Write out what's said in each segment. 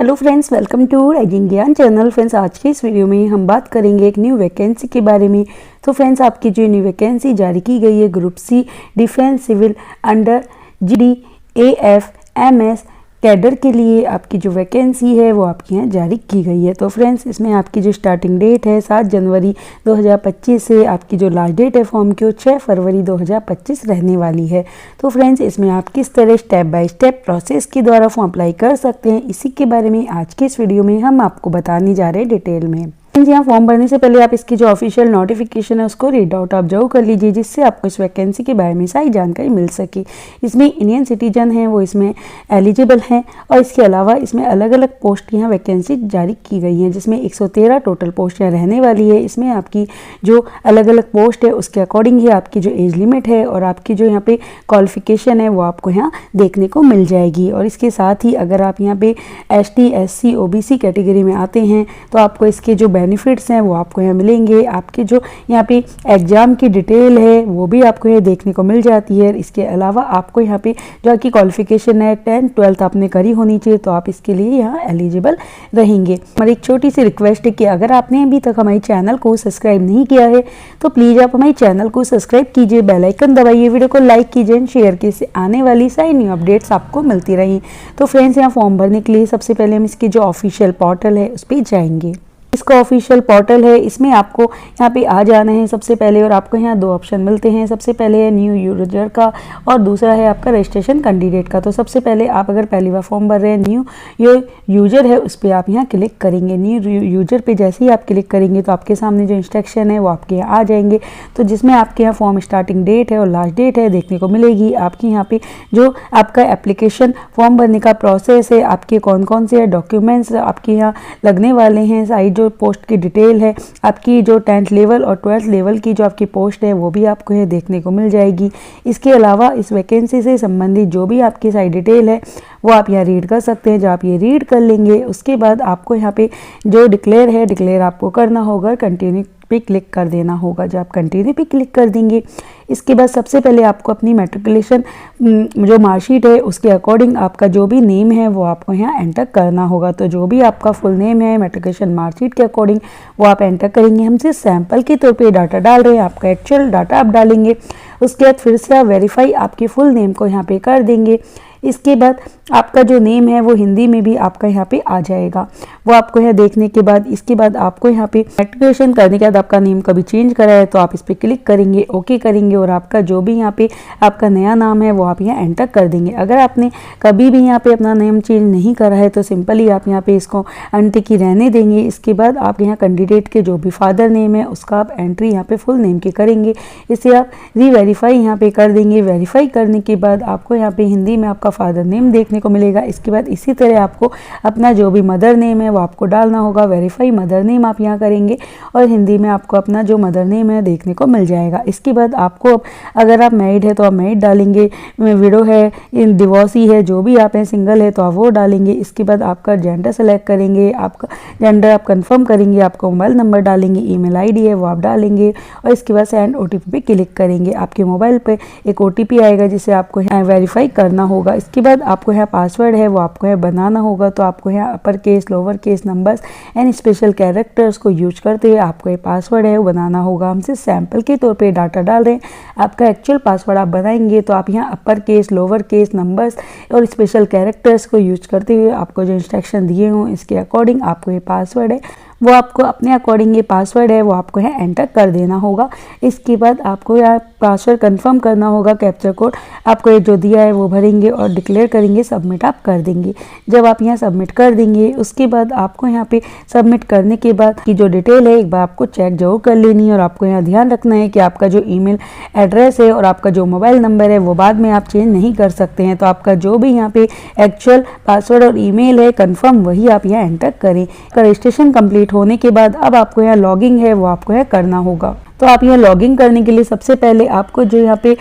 Hello friends, welcome to rising Gyan channel. Friends, आज के इस वीडियो में हम बात करेंगे एक न्यू वैकेंसी के बारे में। तो फ्रेंड्स, आपकी जो न्यू वैकेंसी जारी की गई है group C defence civil under GD AF MS cadre के लिए आपकी जो वैकेंसी है वो आपके यहाँ जारी की गई है। तो फ्रेंड्स, इसमें आपकी जो स्टार्टिंग डेट है 7 जनवरी 2025 से आपकी जो लास्ट डेट है फॉर्म की वो 6 फरवरी 2025 रहने वाली है। तो फ्रेंड्स, इसमें आप किस तरह स्टेप बाय स्टेप प्रोसेस के द्वारा फॉर्म अप्लाई कर सकते हैं, इसी के बारे में आज के इस वीडियो में हम आपको बताने जा रहे हैं डिटेल में। यहाँ फॉर्म भरने से पहले आप इसकी जो ऑफिशियल नोटिफिकेशन है उसको रीड आउट आप जरूर कर लीजिए, जिससे आपको इस वैकेंसी के बारे में सारी जानकारी मिल सके। इसमें इंडियन सिटीजन हैं वो इसमें एलिजिबल हैं, और इसके अलावा इसमें अलग अलग पोस्ट यहाँ वैकेंसी जारी की गई हैं, जिसमें 113 टोटल पोस्ट यहाँ रहने वाली है। इसमें आपकी जो अलग अलग पोस्ट है उसके अकॉर्डिंग ही आपकी जो एज लिमिट है और आपकी जो यहाँ पे क्वालिफिकेशन है वो आपको यहाँ देखने को मिल जाएगी। और इसके साथ ही अगर आप यहाँ पे ST SC OBC कैटेगरी में आते हैं तो आपको इसके जो बेनिफिट्स हैं वो आपको यहाँ मिलेंगे। आपके जो यहाँ पे एग्जाम की डिटेल है वो भी आपको यहाँ देखने को मिल जाती है। इसके अलावा आपको यहाँ पे जो आपकी क्वालिफिकेशन है 10th 12th आपने करी होनी चाहिए, तो आप इसके लिए यहाँ एलिजिबल रहेंगे। हमारी एक छोटी सी रिक्वेस्ट है कि अगर आपने अभी तक हमारे चैनल को सब्सक्राइब नहीं किया है तो प्लीज़ आप हमारे चैनल को सब्सक्राइब कीजिए, बेल आइकन दबाइए, वीडियो को लाइक कीजिए एंड शेयर कीजिए, इससे आने वाली सारी न्यू अपडेट्स आपको मिलती रहें। तो फ्रेंड्स, यहाँ फॉर्म भरने के लिए सबसे पहले हम इसकी जो ऑफिशियल पोर्टल है उस पर जाएंगे। इसका ऑफिशियल पोर्टल है, इसमें आपको यहाँ पे आ जाना है सबसे पहले, और आपको यहाँ दो ऑप्शन मिलते हैं। सबसे पहले है न्यू यूजर का और दूसरा है आपका रजिस्ट्रेशन कैंडिडेट का। तो सबसे पहले आप अगर पहली बार फॉर्म भर रहे हैं, न्यू यूजर है उस पर आप यहाँ क्लिक करेंगे। न्यू यूजर पे जैसे ही आप क्लिक करेंगे तो आपके सामने जो इंस्ट्रक्शन है वो आपके यहाँ आ जाएंगे, तो जिसमें आपके यहाँ फॉर्म स्टार्टिंग डेट है और लास्ट डेट है देखने को मिलेगी। आपके यहाँ पे जो आपका एप्लीकेशन फॉर्म भरने का प्रोसेस है, आपके कौन कौन से डॉक्यूमेंट्स आपके यहाँ लगने वाले हैं, साइड जो पोस्ट की डिटेल है, आपकी जो 10th लेवल और 12th लेवल की जो आपकी पोस्ट है वो भी आपको ये देखने को मिल जाएगी। इसके अलावा इस वैकेंसी से संबंधित जो भी आपकी सारी डिटेल है वो आप यहाँ रीड कर सकते हैं। जब आप ये रीड कर लेंगे उसके बाद आपको यहाँ पे जो डिक्लेयर आपको करना होगा, कंटिन्यू पे क्लिक कर देना होगा। जब आप कंटिन्यू पे क्लिक कर देंगे इसके बाद सबसे पहले आपको अपनी मैट्रिकुलेशन जो मार्कशीट है उसके अकॉर्डिंग आपका जो भी नेम है वो आपको यहाँ एंटर करना होगा। तो जो भी आपका फुल नेम है मैट्रिकुलेशन मार्कशीट के अकॉर्डिंग वो आप एंटर करेंगे। हमसे सैंपल के तौर पे डाटा डाल रहे हैं, आपका एक्चुअल डाटा आप डालेंगे। उसके बाद फिर से आप वेरीफाई आपके फुल नेम को यहाँ पे कर देंगे। इसके बाद आपका जो नेम है वो हिंदी में भी आपका यहाँ पे आ जाएगा, वो आपको यहाँ देखने के बाद इसके बाद आपको यहाँ पे मैट्रिकुलेशन करने के बाद आपका नेम कभी चेंज करा है तो आप इस पर क्लिक करेंगे, ओके करेंगे, और आपका जो भी यहाँ पे आपका नया नाम है वो आप यहाँ एंटर कर देंगे। अगर आपने कभी भी यहाँ पे अपना नेम चेंज नहीं करा है तो सिंपली आप यहाँ पे इसको अनटिक ही रहने देंगे। इसके बाद आप यहाँ कैंडिडेट के जो भी फादर नेम है उसका आप एंट्री यहाँ पे फुल नेम की करेंगे। इसे आप रीवेरीफाई यहाँ पे कर देंगे। वेरीफाई करने के बाद आपको यहाँ पे हिंदी में आपका फादर नेम देखने को मिलेगा। इसके बाद इसी तरह आपको अपना जो भी मदर नेम है वो आपको डालना होगा। वेरीफाई मदर नेम आप यहाँ करेंगे और हिंदी में आपको अपना जो मदर नेम है देखने को मिल जाएगा। इसके बाद आपको अगर आप मैरिड है तो आप मैरिड डालेंगे, विडो है, डिवोर्सी है, जो भी आप हैं, सिंगल है तो आप वो डालेंगे। इसके बाद आपका जेंडर सेलेक्ट करेंगे, आपका जेंडर आप कंफर्म करेंगे, आपका मोबाइल नंबर डालेंगे, ईमेल आईडी है वो आप डालेंगे, और इसके बाद सेंड OTP पे क्लिक करेंगे। आपके मोबाइल पे एक OTP आएगा जिसे आपको वेरीफाई करना होगा। इसके बाद आपको यहाँ पासवर्ड है वो आपको यहाँ बनाना होगा। तो आपको यहाँ upper case, lower case, numbers and special characters को यूज करते हुए आपको ये पासवर्ड है वो बनाना होगा। हमसे सैंपल के तौर पे डाटा डाल रहे हैं, आपका एक्चुअल पासवर्ड आप बनाएंगे तो आप यहाँ upper case, lower case, numbers और स्पेशल कैरेक्टर्स को यूज करते हुए आपको जो इंस्ट्रक्शन दिए हों इसके अकॉर्डिंग आपको ये पासवर्ड है वो आपको अपने अकॉर्डिंग ये पासवर्ड है वो आपको यहाँ एंटर कर देना होगा। इसके बाद आपको यहाँ पासवर्ड कंफर्म करना होगा। कैप्चर कोड आपको ये जो दिया है वो भरेंगे और डिक्लेयर करेंगे, सबमिट आप कर देंगे। जब आप यहाँ सबमिट कर देंगे उसके बाद आपको यहाँ पे सबमिट करने के बाद की जो डिटेल है एक बार आपको चेक जरूर कर लेनी है, और आपको यहाँ ध्यान रखना है कि आपका जो ईमेल एड्रेस है और आपका जो मोबाइल नंबर है वो बाद में आप चेंज नहीं कर सकते हैं। तो आपका जो भी यहाँ पे एक्चुअल पासवर्ड और ईमेल है कंफर्म वही आप यहाँ एंटर करें। रजिस्ट्रेशन कंप्लीट होने के बाद अब आपको यहाँ लॉगिंग है वो आपको यहाँ करना होगा। तो आप यहाँ लॉगिंग करने के लिए सबसे पहले आपको जो यहाँ पे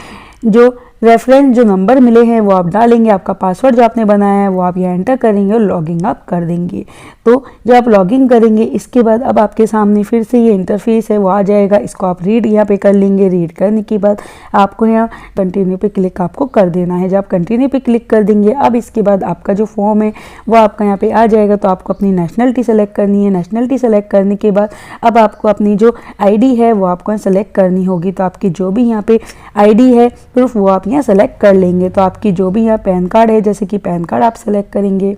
जो रेफरेंस जो नंबर मिले हैं वो आप डालेंगे, आपका पासवर्ड जो आपने बनाया है वो आप यहाँ एंटर करेंगे और लॉगिंग आप कर देंगे। तो जब आप लॉगिन करेंगे इसके बाद अब आपके सामने फिर से ये इंटरफेस है वो आ जाएगा। इसको आप रीड यहाँ पे कर लेंगे। रीड करने के बाद आपको यहाँ कंटिन्यू पे क्लिक आपको कर देना है। जब आप कंटिन्यू पे क्लिक कर देंगे अब इसके बाद आपका जो फॉर्म है वो आपका यहाँ पे आ जाएगा। तो आपको अपनी नेशनलिटी सेलेक्ट करनी है। नेशनलिटी सेलेक्ट करने के बाद अब आपको अपनी जो ID है वो आपको सेलेक्ट करनी होगी। तो आपकी जो भी यहाँ पे ID है प्रूफ वो आप यहाँ सेलेक्ट कर लेंगे। तो आपकी जो भी यहाँ पैन कार्ड है, जैसे कि पैन कार्ड आप सेलेक्ट करेंगे।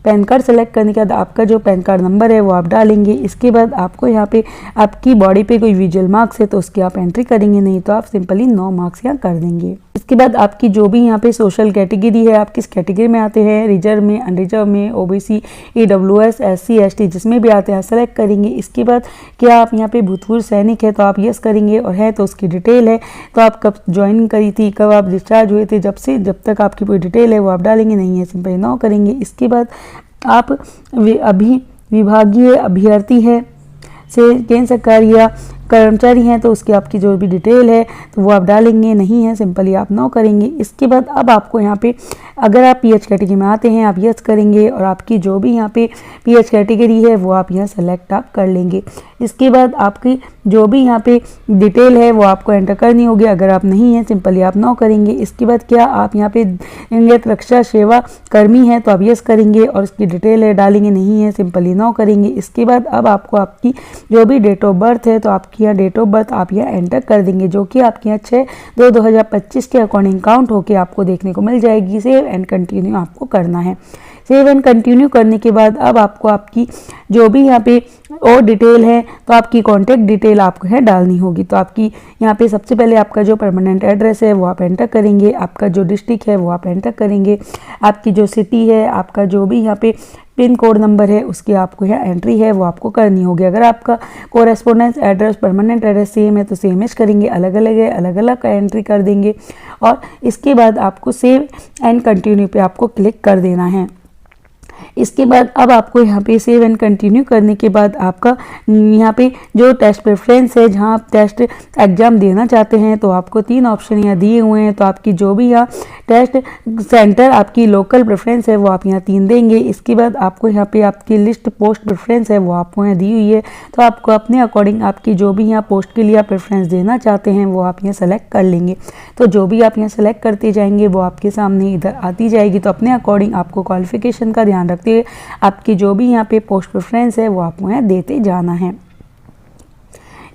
पैन कार्ड सेलेक्ट करने के बाद आपका जो पैन कार्ड नंबर है वो आप डालेंगे। इसके बाद आपको यहाँ पे आपकी बॉडी पे कोई विजुअल मार्क्स है तो उसकी आप एंट्री करेंगे, नहीं तो आप सिंपली 9 मार्क्स यहाँ कर देंगे। इसके बाद आपकी जो भी यहाँ पे सोशल कैटेगरी है, आप किस कैटेगरी में आते हैं, रिजर्व में, अनरिजर्व में, OBC, EWS, SC, ST जिसमें भी आते हैं सेलेक्ट करेंगे। इसके बाद क्या आप यहाँ पे भूतपूर्व सैनिक है तो आप यस करेंगे, और है तो उसकी डिटेल है तो आप कब ज्वाइन करी थी, कब आप डिस्चार्ज हुए थे, जब तक आपकी पूरी डिटेल है वो आप डालेंगे, नहीं है सिंपली नो करेंगे। इसके बाद आप अभी विभागीय अभ्यर्थी है से केंद्र सरकार या कर्मचारी हैं तो उसकी आपकी जो भी डिटेल है तो वो आप डालेंगे, नहीं है सिंपली आप नो करेंगे। इसके बाद अब आपको यहाँ पे अगर आप PH कैटेगरी में आते हैं आप यस करेंगे, और आपकी जो भी यहाँ पे PH कैटेगरी है वो आप यहाँ सेलेक्ट आप कर लेंगे। इसके बाद आपकी जो भी यहाँ पे डिटेल है वो आपको एंटर करनी होगी, अगर आप नहीं है सिंपली आप नो करेंगे। इसके बाद क्या आप यहाँ पे अंगत रक्षा सेवा कर्मी हैं तो आप यस करेंगे, और उसकी डिटेल है डालेंगे, नहीं है सिंपली नो करेंगे। इसके बाद अब आपको आपकी जो भी डेट ऑफ बर्थ है तो आपकी यहाँ डेट ऑफ बर्थ आप यहाँ एंटर कर देंगे, जो कि आपके यहाँ 6/2/2025 के अकॉर्डिंग काउंट होकर आपको देखने को मिल जाएगी। सेव एंड कंटिन्यू आपको करना है। सेव एंड कंटिन्यू करने के बाद अब आपको आपकी जो भी यहाँ पे और डिटेल है तो आपकी कॉन्टैक्ट डिटेल आपको है डालनी होगी। तो आपकी यहाँ पे सबसे पहले आपका जो परमानेंट एड्रेस है वो आप एंटर करेंगे, आपका जो डिस्ट्रिक्ट है वो आप एंटर करेंगे, आपकी जो सिटी है, आपका जो भी यहाँ पे पिन कोड नंबर है उसकी आपको यहाँ एंट्री है वो आपको करनी होगी। अगर आपका correspondence address permanent address same है तो सेम एज करेंगे, अलग अलग है अलग अलग का एंट्री कर देंगे, और इसके बाद आपको सेव एंड कंटिन्यू पे आपको क्लिक कर देना है। इसके बाद अब आपको यहाँ पे सेव एंड कंटिन्यू करने के बाद आपका यहाँ पे जो टेस्ट प्रेफरेंस है, जहाँ आप टेस्ट एग्जाम देना चाहते हैं तो आपको 3 ऑप्शन यहाँ दिए हुए हैं। तो आपकी जो भी यहाँ टेस्ट सेंटर आपकी लोकल प्रेफरेंस है वो आप यहाँ 3 देंगे। इसके बाद आपको यहाँ पे आपकी लिस्ट पोस्ट प्रेफरेंस है वो आपको यहाँ दी हुई है, तो आपको अपने अकॉर्डिंग आपकी जो भी यहाँ पोस्ट के लिए आप प्रेफरेंस देना चाहते हैं वो आप यहाँ सेलेक्ट कर लेंगे। तो जो भी आप यहाँ सेलेक्ट करते जाएंगे वो आपके सामने इधर आती जाएगी। तो अपने अकॉर्डिंग आपको क्वालिफिकेशन का ध्यान रखते हुए आपकी जो भी यहाँ पे पोस्ट प्रेफरेंस है वो आपको यहाँ देते जाना है।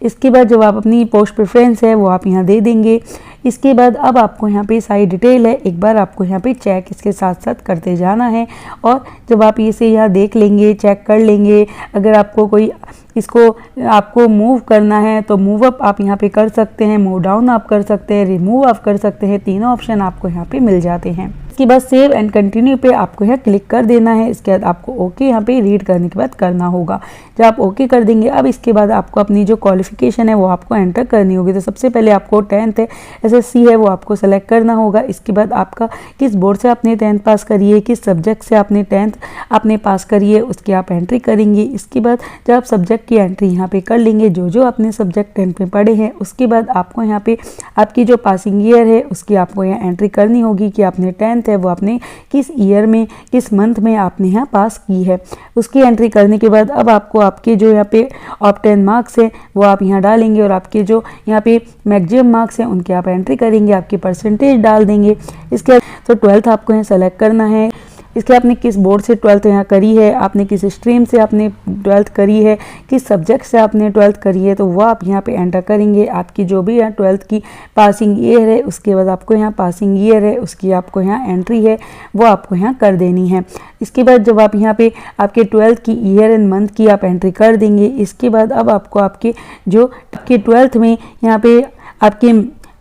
इसके बाद जब आप अपनी पोस्ट प्रेफरेंस है वो आप यहाँ दे देंगे। इसके बाद अब आपको यहाँ पे सारी डिटेल है एक बार आपको यहाँ पे चेक इसके साथ साथ करते जाना है, और जब आप इसे यहाँ देख लेंगे चेक कर लेंगे, अगर आपको कोई इसको आपको मूव करना है तो मूव अप आप यहाँ पे कर सकते हैं, मूव डाउन आप कर सकते हैं, रिमूव आप कर सकते हैं, तीनों ऑप्शन आपको यहाँ पे मिल जाते हैं। इसके बाद सेव एंड कंटिन्यू पे आपको यहाँ क्लिक कर देना है। इसके बाद आपको ओके यहाँ पे रीड करने के बाद करना होगा। जब आप ओके कर देंगे अब इसके बाद आपको अपनी जो क्वालिफिकेशन है वो आपको एंटर करनी होगी। तो सबसे पहले आपको 10th है SSC है वो आपको सेलेक्ट करना होगा। इसके बाद आपका किस बोर्ड से आपने 10th पास करी है, किस सब्जेक्ट से आपने 10th आपने पास करी है उसकी आप एंट्री करेंगे। इसके बाद जब आप सब्जेक्ट की एंट्री यहाँ पे कर लेंगे, जो आपने सब्जेक्ट 10th में पढ़े हैं, उसके बाद आपको यहाँ पे आपकी जो पासिंग ईयर है उसकी आपको यहाँ एंट्री करनी होगी कि आपने 10th है वो आपने किस ईयर में किस मंथ में आपने यहाँ पास की है। उसकी एंट्री करने के बाद अब आपको आपके जो यहाँ पे ऑब्टेन मार्क्स है वो आप यहाँ डालेंगे, और आपके जो यहाँ पे मैक्सिमम मार्क्स हैं उनके आप एंट्री करेंगे, आपकी परसेंटेज डाल देंगे। इसके तो 12th आपको यहाँ सेलेक्ट करना है। इसके आपने किस बोर्ड से 12th यहाँ करी है, आपने किस स्ट्रीम से आपने 12th करी है, किस सब्जेक्ट से आपने 12th करी है, तो वो आप यहाँ पे एंटर करेंगे। आपकी जो भी यहाँ 12th की पासिंग ईयर है उसके बाद आपको यहाँ पासिंग ईयर है उसकी आपको यहाँ एंट्री है वो आपको यहाँ कर देनी है। इसके बाद जब आप यहाँ पे आपके 12th की ईयर एंड मंथ की आप एंट्री कर देंगे, इसके बाद अब आपको आपके जो आपके 12th में यहाँ पे आपके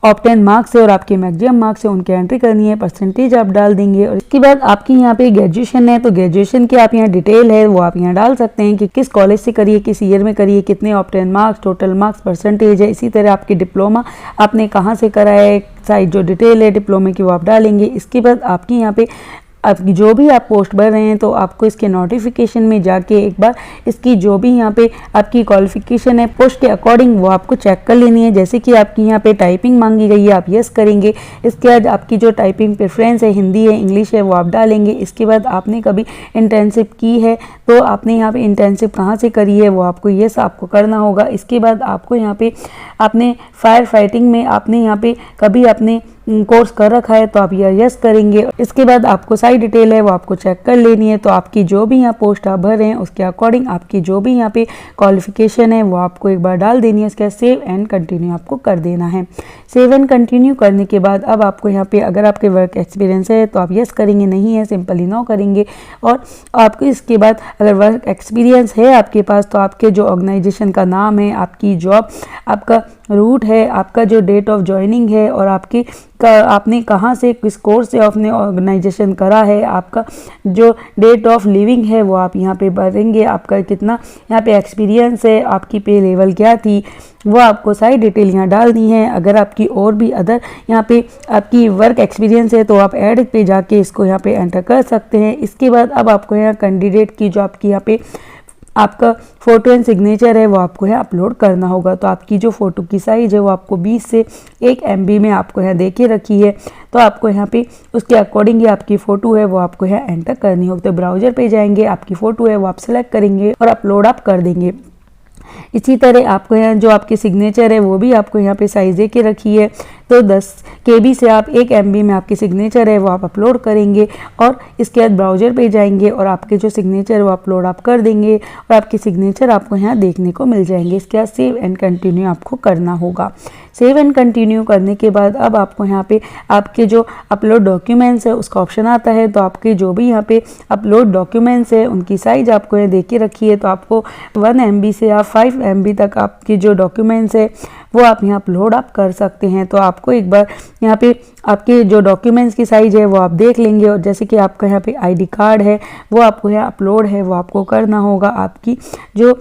ऑब्टेन मार्क्स है और आपके मैक्सिमम मार्क्स है उनकी एंट्री करनी है, परसेंटेज आप डाल देंगे। और इसके बाद आपकी यहाँ पे ग्रेजुएशन है तो ग्रेजुएशन की आप यहाँ डिटेल है वो आप यहाँ डाल सकते हैं कि किस कॉलेज से करिए, किस ईयर में करिए, कितने obtain marks, total marks, percentage है। इसी तरह आपकी डिप्लोमा आपने कहाँ से करा है, सारी जो डिटेल है डिप्लोमे की वो आप डालेंगे। इसके बाद आपकी यहाँ पे आपकी जो भी आप पोस्ट भर रहे हैं तो आपको इसके नोटिफिकेशन में जाके एक बार इसकी जो भी यहाँ पे आपकी क्वालिफिकेशन है पोस्ट के अकॉर्डिंग वो आपको चेक कर लेनी है। जैसे कि आपकी यहाँ पे टाइपिंग मांगी गई है, आप यस करेंगे। इसके बाद आपकी जो टाइपिंग प्रेफरेंस है, हिंदी है, इंग्लिश है, वो आप डालेंगे। इसके बाद आपने कभी इंटर्नशिप की है तो आपने यहाँ पे इंटर्नशिप कहाँ से करी है वो आपको यस आपको करना होगा। इसके बाद आपको यहाँ पे आपने फायर फाइटिंग में आपने यहाँ पे कभी आपने कोर्स कर रखा है तो आप यस करेंगे। इसके बाद आपको सारी डिटेल है वो आपको चेक कर लेनी है। तो आपकी जो भी यहाँ पोस्ट आप भर रहे हैं उसके अकॉर्डिंग आपकी जो भी यहाँ पे क्वालिफिकेशन है वो आपको एक बार डाल देनी है। इसके बाद सेव एंड कंटिन्यू आपको कर देना है। सेव एंड कंटिन्यू करने के बाद अब आपको यहाँ पे अगर आपके वर्क एक्सपीरियंस है तो आप यस करेंगे, नहीं है सिंपली नो करेंगे। और आपको इसके बाद अगर वर्क एक्सपीरियंस है आपके पास तो आपके जो ऑर्गेनाइजेशन का नाम है, आपकी जॉब, आपका रूट है, आपका जो डेट ऑफ ज्वाइनिंग है और आपने कहाँ से किस कोर्स से आपने ऑर्गेनाइजेशन करा है, आपका जो डेट ऑफ लिविंग है वो आप यहाँ पे भरेंगे। आपका कितना यहाँ पे एक्सपीरियंस है, आपकी पे लेवल क्या थी, वो आपको सारी डिटेल यहाँ डालनी है। अगर आपकी और भी अदर यहाँ पे आपकी वर्क एक्सपीरियंस है तो आप ऐड पे जाके इसको यहाँ पे एंटर कर सकते हैं। इसके बाद अब आपको यहाँ कैंडिडेट की जो आपकी यहाँ पे आपका फ़ोटो एंड सिग्नेचर है वो आपको यहाँ अपलोड करना होगा। तो आपकी जो फ़ोटो की साइज़ है वो आपको 20 से 1 MB में आपको यहाँ दे के रखी है। तो आपको यहाँ पे उसके अकॉर्डिंग ही आपकी फ़ोटो है वो आपको यहाँ एंटर करनी होगी। तो ब्राउज़र पे जाएंगे, आपकी फ़ोटो है वो आप सेलेक्ट करेंगे और अपलोड आप कर देंगे। इसी तरह आपको यहाँ जो आपकी सिग्नेचर है वो भी आपको यहाँ पे साइज़ दे के रखी है। तो 10 KB से आप 1 MB में आपकी सिग्नेचर है वो आप अपलोड करेंगे और इसके बाद ब्राउज़र पे जाएंगे और आपके जो सिग्नेचर वो अपलोड आप कर देंगे और आपकी सिग्नेचर आपको यहाँ देखने को मिल जाएंगे। इसके बाद सेव एंड कंटिन्यू आपको करना होगा। सेव एंड कंटिन्यू करने के बाद अब आपको यहाँ पे आपके जो अपलोड डॉक्यूमेंट्स है उसका ऑप्शन आता है। तो आपके जो भी यहाँ पे अपलोड डॉक्यूमेंट्स है उनकी साइज़ आपको यहाँ देख के रखी है। तो आपको 1 MB से आप 5 MB तक आपके जो डॉक्यूमेंट्स है वो आप यहाँ अपलोड आप कर सकते हैं। तो आपको एक बार यहाँ पे आपके जो डॉक्यूमेंट्स की साइज़ है वो आप देख लेंगे। और जैसे कि आपका यहाँ पे ID कार्ड है वो आपको यहाँ अपलोड है वो आपको करना होगा। आपकी जो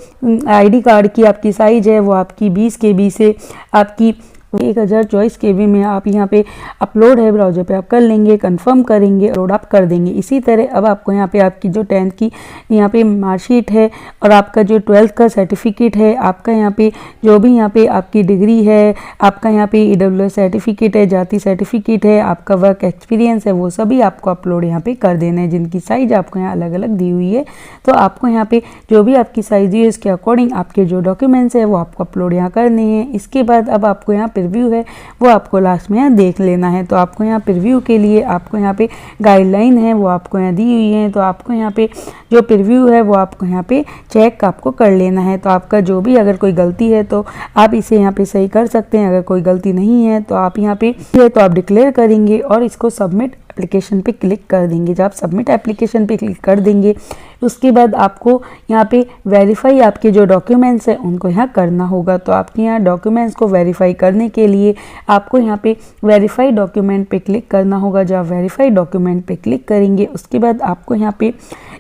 ID कार्ड की आपकी साइज़ है वो आपकी 20 KB से आपकी 1024 KB में आप यहाँ पे अपलोड है ब्राउज़र पे आप कर लेंगे, कंफर्म करेंगे, अपलोड आप कर देंगे। इसी तरह अब आपको यहाँ पे आपकी जो 10th की यहाँ पे मार्कशीट है और आपका जो 12th का सर्टिफिकेट है, आपका यहाँ पे जो भी यहाँ पे आपकी डिग्री है, आपका यहाँ पे EWS सर्टिफिकेट है, जाति सर्टिफिकेट है, आपका वर्क एक्सपीरियंस है, वो सभी आपको अपलोड यहाँ पे कर देना है, जिनकी साइज़ आपको यहाँ अलग अलग दी हुई है। तो आपको यहाँ पे जो भी आपकी साइज़ दी है इसके अकॉर्डिंग आपके जो डॉक्यूमेंट्स है वो आपको अपलोड यहाँ करने हैं। इसके बाद अब आपको यहाँ प्रीव्यू है वो आपको लास्ट में यहाँ देख लेना है। तो आपको यहाँ प्रीव्यू के लिए आपको यहाँ पे गाइडलाइन है वो आपको यहाँ दी हुई है। तो आपको यहाँ पे जो प्रीव्यू है वो आपको यहाँ पे चेक आपको कर लेना है। तो आपका जो भी अगर कोई गलती है तो आप इसे यहाँ पे सही कर सकते हैं। अगर कोई गलती नहीं है तो आप यहाँ पे तो आप डिक्लेयर करेंगे और इसको सबमिट एप्लीकेशन पे क्लिक कर देंगे। जब आप सबमिट एप्लीकेशन पे क्लिक कर देंगे उसके बाद आपको यहाँ पे वेरीफाई आपके जो डॉक्यूमेंट्स हैं उनको यहाँ करना होगा। तो आपके यहाँ डॉक्यूमेंट्स को वेरीफाई करने के लिए आपको यहाँ पे वेरीफाई डॉक्यूमेंट पे क्लिक करना होगा। जब आप वेरीफाई डॉक्यूमेंट पे क्लिक करेंगे उसके बाद आपको यहाँ पे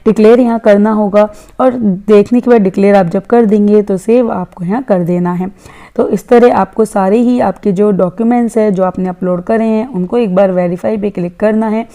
डिक्लेयर यहाँ करना होगा और देखने के बाद डिक्लेयर आप जब कर देंगे तो सेव आपको यहाँ कर देना है। तो इस तरह आपको सारे ही आपके जो डॉक्यूमेंट्स है जो आपने अपलोड करे हैं उनको एक बार वेरीफाई पे क्लिक करना है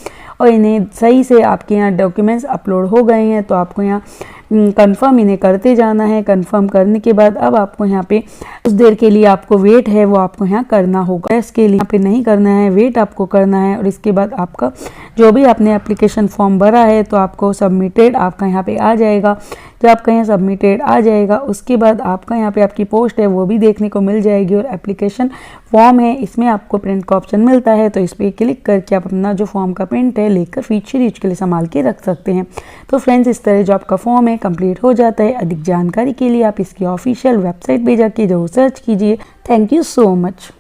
और इन्हें सही से आपके यहाँ डॉक्यूमेंट्स अपलोड हो गए हैं तो आपको यहाँ कंफर्म इन्हें करते जाना है। कंफर्म करने के बाद अब आपको यहाँ पे उस देर के लिए आपको वेट है वो आपको यहाँ करना होगा। इसके लिए यहाँ पे नहीं करना है, वेट आपको करना है। और इसके बाद आपका जो भी आपने एप्लीकेशन फॉर्म भरा है तो आपको सबमिटेड आपका यहाँ पे आ जाएगा। जब आपका यहाँ सबमिटेड आ जाएगा उसके बाद आपका यहाँ पे आपकी पोस्ट है वो भी देखने को मिल जाएगी और एप्लीकेशन फॉर्म है इसमें आपको प्रिंट का ऑप्शन मिलता है। तो इस पर क्लिक करके आप अपना जो फॉर्म का प्रिंट है लेकर फ्यूचर यूज के लिए संभाल के रख सकते हैं। तो फ्रेंड्स इस तरह जो आपका फॉर्म है कंप्लीट हो जाता है। अधिक जानकारी के लिए आप इसकी ऑफिशियल वेबसाइट पे जाके जरूर सर्च कीजिए। Thank you so much.